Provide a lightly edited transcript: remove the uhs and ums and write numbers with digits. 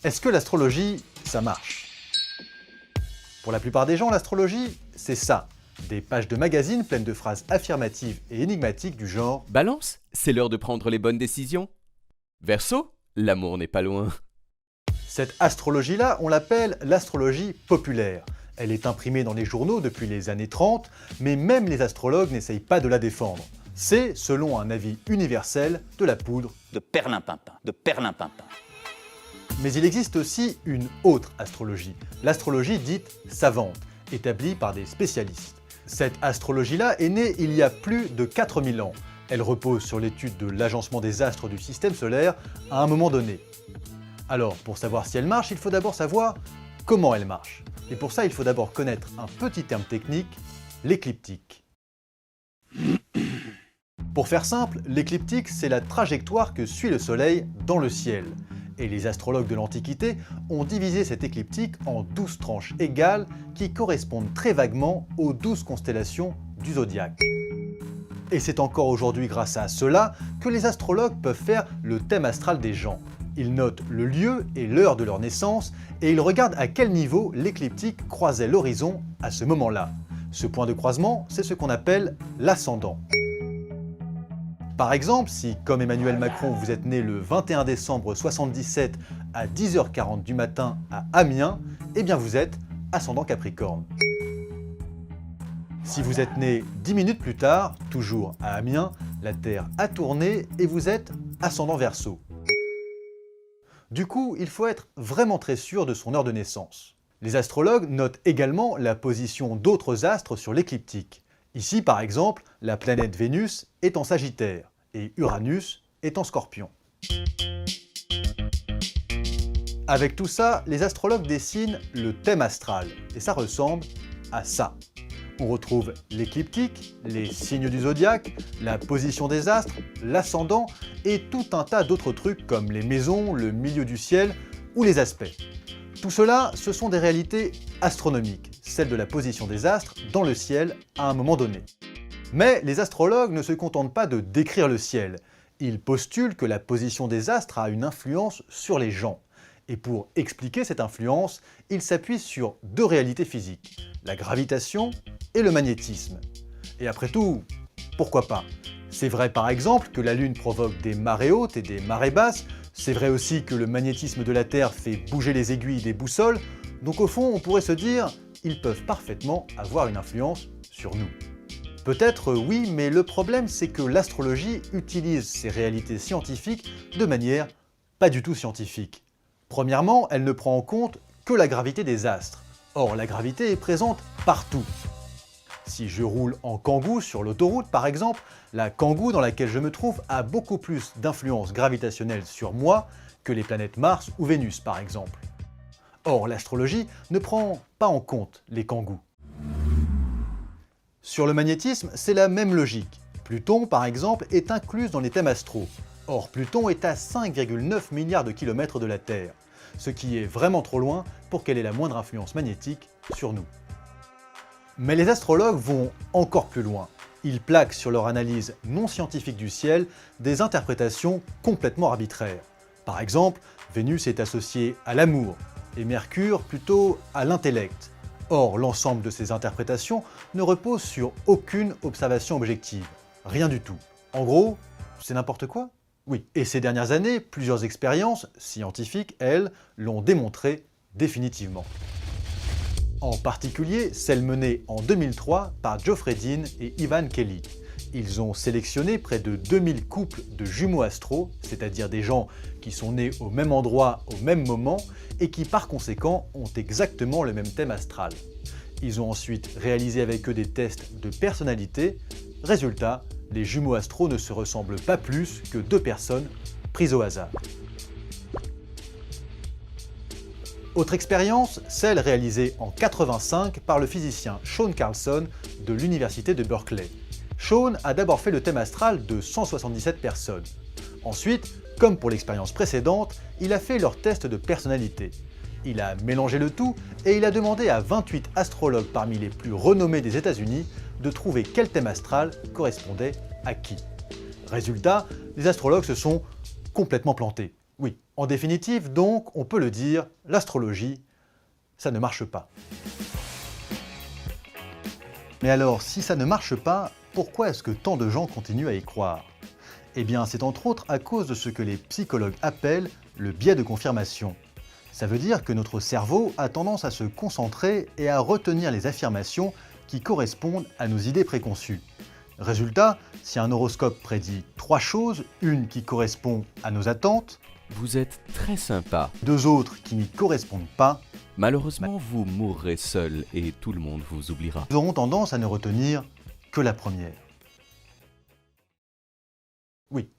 Est-ce que l'astrologie, ça marche? Pour la plupart des gens, l'astrologie, c'est ça. Des pages de magazines pleines de phrases affirmatives et énigmatiques du genre Balance, c'est l'heure de prendre les bonnes décisions. Verseau, l'amour n'est pas loin. Cette astrologie-là, on l'appelle l'astrologie populaire. Elle est imprimée dans les journaux depuis les années 30, mais même les astrologues n'essayent pas de la défendre. C'est, selon un avis universel, de la poudre. De perlimpinpin, de perlimpinpin. Mais il existe aussi une autre astrologie, l'astrologie dite savante, établie par des spécialistes. Cette astrologie-là est née il y a plus de 4000 ans. Elle repose sur l'étude de l'agencement des astres du système solaire à un moment donné. Alors, pour savoir si elle marche, il faut d'abord savoir comment elle marche. Et pour ça, il faut d'abord connaître un petit terme technique, l'écliptique. Pour faire simple, l'écliptique, c'est la trajectoire que suit le Soleil dans le ciel. Et les astrologues de l'Antiquité ont divisé cette écliptique en 12 tranches égales qui correspondent très vaguement aux 12 constellations du zodiaque. Et c'est encore aujourd'hui grâce à cela que les astrologues peuvent faire le thème astral des gens. Ils notent le lieu et l'heure de leur naissance et ils regardent à quel niveau l'écliptique croisait l'horizon à ce moment-là. Ce point de croisement, c'est ce qu'on appelle l'ascendant. Par exemple, si, comme Emmanuel Macron, vous êtes né le 21 décembre 1977 à 10h40 du matin à Amiens, eh bien vous êtes ascendant Capricorne. Si vous êtes né 10 minutes plus tard, toujours à Amiens, la Terre a tourné et vous êtes ascendant Verseau. Du coup, il faut être vraiment très sûr de son heure de naissance. Les astrologues notent également la position d'autres astres sur l'écliptique. Ici, par exemple, la planète Vénus est en Sagittaire et Uranus est en Scorpion. Avec tout ça, les astrologues dessinent le thème astral et ça ressemble à ça. On retrouve l'écliptique, les signes du zodiaque, la position des astres, l'ascendant et tout un tas d'autres trucs comme les maisons, le milieu du ciel ou les aspects. Tout cela, ce sont des réalités astronomiques, celles de la position des astres dans le ciel à un moment donné. Mais les astrologues ne se contentent pas de décrire le ciel. Ils postulent que la position des astres a une influence sur les gens. Et pour expliquer cette influence, ils s'appuient sur deux réalités physiques, la gravitation et le magnétisme. Et après tout, pourquoi pas? C'est vrai par exemple que la Lune provoque des marées hautes et des marées basses, c'est vrai aussi que le magnétisme de la Terre fait bouger les aiguilles des boussoles, donc au fond on pourrait se dire, ils peuvent parfaitement avoir une influence sur nous. Peut-être oui, mais le problème c'est que l'astrologie utilise ces réalités scientifiques de manière pas du tout scientifique. Premièrement, elle ne prend en compte que la gravité des astres. Or, la gravité est présente partout. Si je roule en Kangoo sur l'autoroute par exemple, la Kangoo dans laquelle je me trouve a beaucoup plus d'influence gravitationnelle sur moi que les planètes Mars ou Vénus par exemple. Or, l'astrologie ne prend pas en compte les Kangoos. Sur le magnétisme, c'est la même logique. Pluton par exemple est incluse dans les thèmes astro. Or, Pluton est à 5,9 milliards de kilomètres de la Terre, ce qui est vraiment trop loin pour qu'elle ait la moindre influence magnétique sur nous. Mais les astrologues vont encore plus loin. Ils plaquent sur leur analyse non scientifique du ciel des interprétations complètement arbitraires. Par exemple, Vénus est associée à l'amour et Mercure plutôt à l'intellect. Or, l'ensemble de ces interprétations ne repose sur aucune observation objective. Rien du tout. En gros, c'est n'importe quoi. Oui, et ces dernières années, plusieurs expériences scientifiques, elles, l'ont démontré définitivement. En particulier, celle menée en 2003 par Geoffrey Dean et Ivan Kelly. Ils ont sélectionné près de 2000 couples de jumeaux astro, c'est-à-dire des gens qui sont nés au même endroit au même moment et qui par conséquent ont exactement le même thème astral. Ils ont ensuite réalisé avec eux des tests de personnalité. Résultat, les jumeaux astro ne se ressemblent pas plus que deux personnes prises au hasard. Autre expérience, celle réalisée en 1985 par le physicien Sean Carlson de l'université de Berkeley. Sean a d'abord fait le thème astral de 177 personnes. Ensuite, comme pour l'expérience précédente, il a fait leur test de personnalité. Il a mélangé le tout et il a demandé à 28 astrologues parmi les plus renommés des États-Unis de trouver quel thème astral correspondait à qui. Résultat, les astrologues se sont complètement plantés. Oui, en définitive, donc, on peut le dire, l'astrologie, ça ne marche pas. Mais alors, si ça ne marche pas, pourquoi est-ce que tant de gens continuent à y croire? Eh bien, c'est entre autres à cause de ce que les psychologues appellent le biais de confirmation. Ça veut dire que notre cerveau a tendance à se concentrer et à retenir les affirmations qui correspondent à nos idées préconçues. Résultat, si un horoscope prédit 3 choses, une qui correspond à nos attentes, Vous êtes très sympa. 2 autres qui n'y correspondent pas, Malheureusement, vous mourrez seul et tout le monde vous oubliera. nous aurons tendance à ne retenir que la première. Oui,